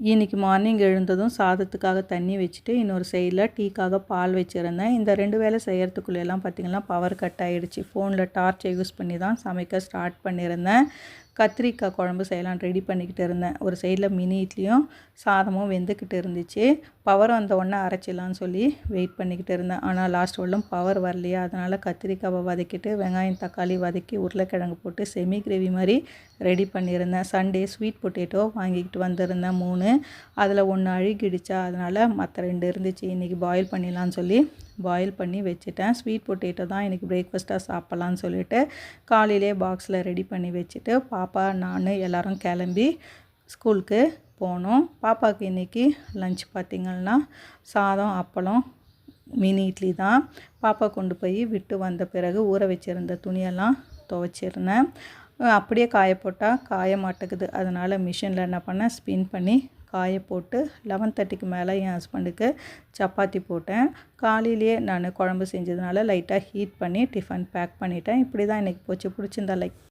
இன்றைக்கி மார்னிங் எழுந்ததும் சாதத்துக்காக தண்ணி வச்சுட்டு இன்னொரு சைடில் டீக்காக பால் வச்சுருந்தேன். இந்த 2 வேலை செய்கிறதுக்குள்ளெல்லாம் பார்த்திங்கன்னா பவர் கட் ஆகிடுச்சு. ஃபோனில் டார்ச்சை யூஸ் பண்ணி தான் சமைக்க ஸ்டார்ட் பண்ணியிருந்தேன். கத்திரிக்காய் குழம்பு செய்யலாம் ரெடி பண்ணிக்கிட்டு இருந்தேன். ஒரு சைடில் மினி இட்லியும் சாதமும் வெந்துக்கிட்டு இருந்துச்சு. பவர் வந்த உடனே அரைச்சிடலான்னு சொல்லி வெயிட் பண்ணிக்கிட்டு இருந்தேன். ஆனால் லாஸ்ட் வரலும் பவர் வரலையா, அதனால் கத்திரிக்காவை வதக்கிட்டு வெங்காயம் தக்காளி வதக்கி உருளைக்கிழங்கு போட்டு செமி கிரேவி மாதிரி ரெடி பண்ணியிருந்தேன். சண்டே ஸ்வீட் பொட்டேட்டோ வாங்கிக்கிட்டு வந்திருந்தேன் 3. அதில் 1 அழுகிடுச்சா, அதனால் மற்ற 2 இருந்துச்சு. இன்றைக்கி பாயில் பண்ணிடலான்னு சொல்லி பாயில் பண்ணி வச்சுட்டேன். ஸ்வீட் பொட்டேட்டோ தான் இன்றைக்கி பிரேக்ஃபாஸ்ட்டாக சாப்பிட்லான்னு சொல்லிவிட்டு காலையிலே பாக்ஸில் ரெடி பண்ணி வச்சுட்டு பாப்பா நான் எல்லோரும் கிளம்பி ஸ்கூலுக்கு போனோம். பாப்பாவுக்கு இன்றைக்கி லஞ்ச் பார்த்திங்கன்னா சாதம் அப்பளம் மினி இட்லி தான். பாப்பா கொண்டு போய் விட்டு வந்த பிறகு ஊற வச்சுருந்த துணியெல்லாம் துவைச்சிருந்தேன். அப்படியே காய போட்டால் காய மாட்டேங்குது. அதனால் மிஷினில் என்ன பண்ணேன், ஸ்பின் பண்ணி காய போட்டு 11:30க்கு மேலே என் ஹஸ்பண்டுக்கு சப்பாத்தி போட்டேன். காலையிலேயே நான் குழம்பு செஞ்சதுனால லைட்டாக ஹீட் பண்ணி டிஃபன் பேக் பண்ணிட்டேன். இப்படி தான் இன்றைக்கி போச்சு. பிடிச்சிருந்தா லைக்